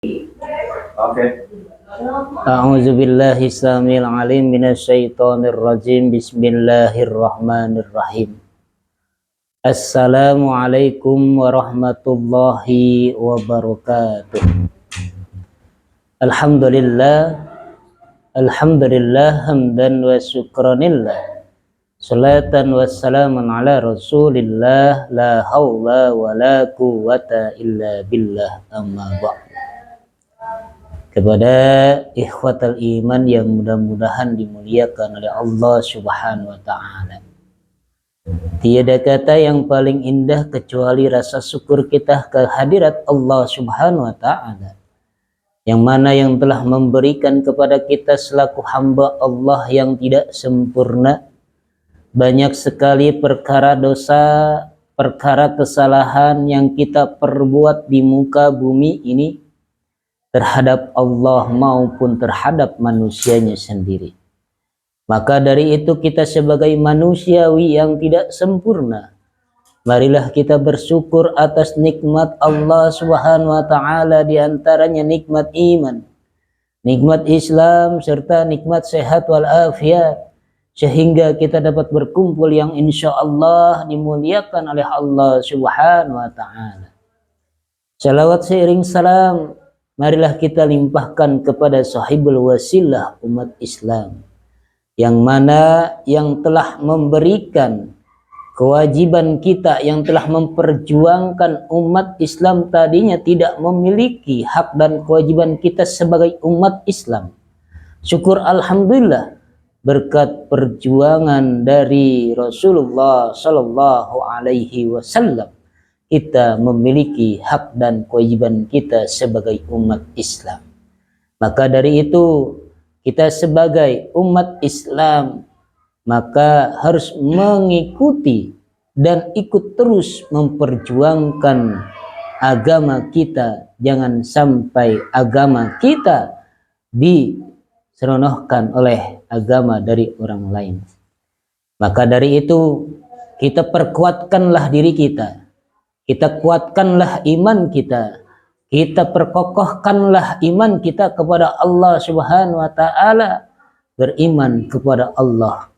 Oke. A'udzu billahi samil alim minasyaitonir rajim. Bismillahirrahmanirrahim. Assalamualaikum warahmatullahi wabarakatuh. Alhamdulillah hamdan wa syukranillah. Salatan wassalamun ala rasulillah. La hawla wa la quwwata illa billah, amma ba'd. Kepada ikhwatal iman yang mudah-mudahan dimuliakan oleh Allah Subhanahu wa ta'ala. Tiada kata yang paling indah kecuali rasa syukur kita kehadirat Allah Subhanahu wa ta'ala, yang mana yang telah memberikan kepada kita selaku hamba Allah yang tidak sempurna banyak sekali perkara dosa, perkara kesalahan yang kita perbuat di muka bumi ini terhadap Allah maupun terhadap manusianya sendiri. Maka dari itu kita sebagai manusiawi yang tidak sempurna, marilah kita bersyukur atas nikmat Allah Subhanahu wa ta'ala, diantaranya nikmat iman, nikmat Islam, serta nikmat sehat walafiat, sehingga kita dapat berkumpul yang insya Allah dimuliakan oleh Allah Subhanahu wa ta'ala. Salawat seiring salam marilah kita limpahkan kepada sahibul wasilah umat Islam, yang mana yang telah memberikan kewajiban kita, yang telah memperjuangkan umat Islam tadinya tidak memiliki hak dan kewajiban kita sebagai umat Islam. Syukur alhamdulillah berkat perjuangan dari Rasulullah Sallallahu Alaihi Wasallam kita memiliki hak dan kewajiban kita sebagai umat Islam. Maka dari itu kita sebagai umat Islam maka harus mengikuti dan ikut terus memperjuangkan agama kita. Jangan sampai agama kita diseronohkan oleh agama dari orang lain. Maka dari itu kita perkuatkanlah diri kita. Kita kuatkanlah iman kita, kita perkokohkanlah iman kita kepada Allah Subhanahu wa ta'ala, beriman kepada Allah,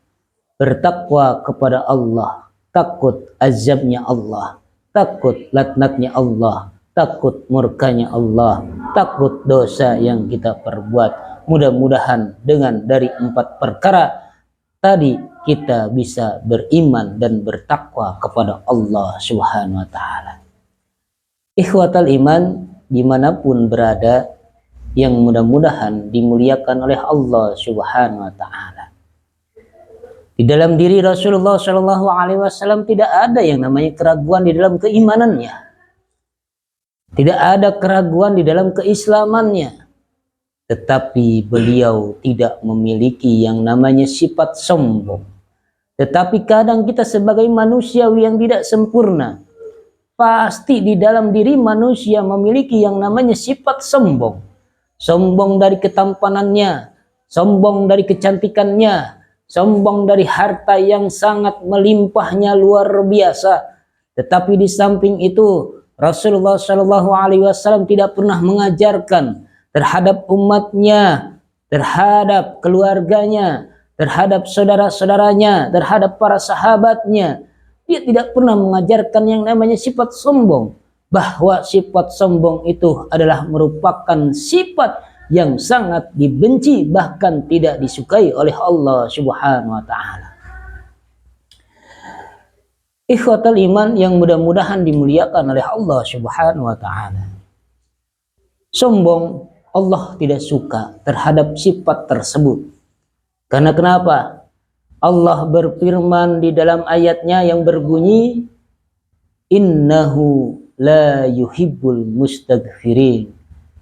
bertakwa kepada Allah, takut azabnya Allah, takut laknatnya Allah, takut murkanya Allah, takut dosa yang kita perbuat. Mudah-mudahan dengan dari 4 perkara tadi kita bisa beriman dan bertakwa kepada Allah Subhanahu wa ta'ala. Ikhwatal iman dimanapun berada, yang mudah-mudahan dimuliakan oleh Allah Subhanahu wa ta'ala. Di dalam diri Rasulullah Shallallahu Alaihi Wasallam tidak ada yang namanya keraguan di dalam keimanannya, tidak ada keraguan di dalam keislamannya. Tetapi beliau tidak memiliki yang namanya sifat sombong. Tetapi kadang kita sebagai manusiawi yang tidak sempurna, pasti di dalam diri manusia memiliki yang namanya sifat sombong. Sombong dari ketampanannya, sombong dari kecantikannya, sombong dari harta yang sangat melimpahnya luar biasa. Tetapi di samping itu Rasulullah Shallallahu Alaihi Wasallam tidak pernah mengajarkan terhadap umatnya, terhadap keluarganya, terhadap saudara-saudaranya, terhadap para sahabatnya. Dia tidak pernah mengajarkan yang namanya sifat sombong, bahwa sifat sombong itu adalah merupakan sifat yang sangat dibenci, bahkan tidak disukai oleh Allah Subhanahu wa ta'ala. Ikhwatal iman yang mudah-mudahan dimuliakan oleh Allah Subhanahu wa ta'ala. Sombong Allah tidak suka terhadap sifat tersebut. Karena kenapa? Allah berfirman di dalam ayatnya yang berbunyi, innahu la yuhibbul mustaghfirin.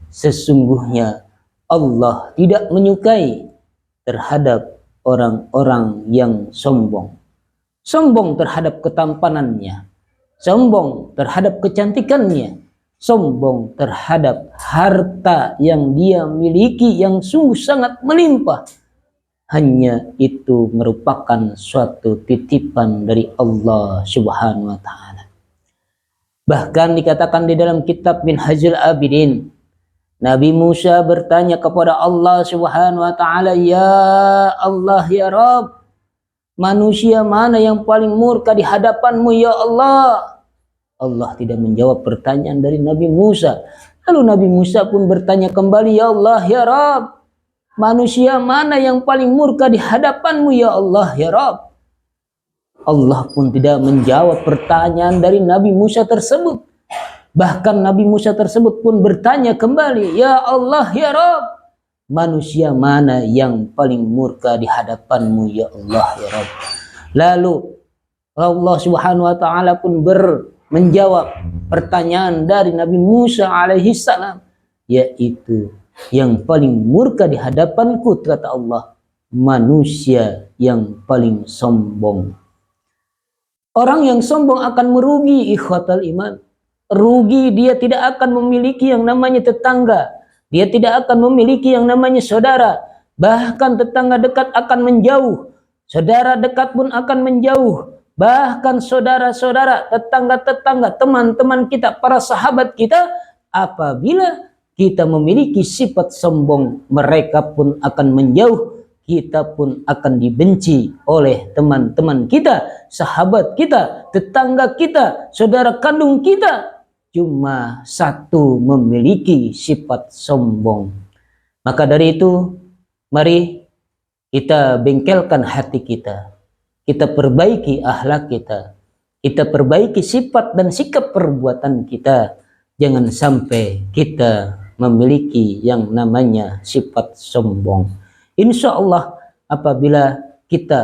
Sesungguhnya Allah tidak menyukai terhadap orang-orang yang sombong. Sombong terhadap ketampanannya, sombong terhadap kecantikannya, sombong terhadap harta yang dia miliki yang sungguh sangat melimpah. Hanya itu merupakan suatu titipan dari Allah Subhanahu wa ta'ala. Bahkan dikatakan di dalam kitab Minhajul Abidin, Nabi Musa bertanya kepada Allah Subhanahu wa taala, "Ya Allah, ya Rabb, manusia mana yang paling murka di hadapanmu ya Allah?" Allah tidak menjawab pertanyaan dari Nabi Musa. Lalu Nabi Musa pun bertanya kembali, "Ya Allah, ya Rabb, manusia mana yang paling murka di hadapanmu ya Allah, ya Rabb?" Allah pun tidak menjawab pertanyaan dari Nabi Musa tersebut. Bahkan Nabi Musa tersebut pun bertanya kembali, "Ya Allah, ya Rabb, manusia mana yang paling murka di hadapanmu ya Allah, ya Rabb?" Lalu Allah Subhanahu wa taala pun menjawab pertanyaan dari Nabi Musa alaihi salam, yaitu yang paling murka di hadapanku, kata Allah, manusia yang paling sombong. Orang yang sombong akan merugi, ikhwatal iman. Rugi, dia tidak akan memiliki yang namanya tetangga. Dia tidak akan memiliki yang namanya saudara. Bahkan tetangga dekat akan menjauh. Saudara dekat pun akan menjauh. Bahkan saudara-saudara, tetangga-tetangga, teman-teman kita, para sahabat kita, apabila kita memiliki sifat sombong, mereka pun akan menjauh. Kita pun akan dibenci oleh teman-teman kita, sahabat kita, tetangga kita, saudara kandung kita. Cuma satu memiliki sifat sombong. Maka dari itu, mari kita bengkelkan hati kita. Kita perbaiki akhlak kita. Kita perbaiki sifat dan sikap perbuatan kita. Jangan sampai kita memiliki yang namanya sifat sombong. Insya Allah apabila kita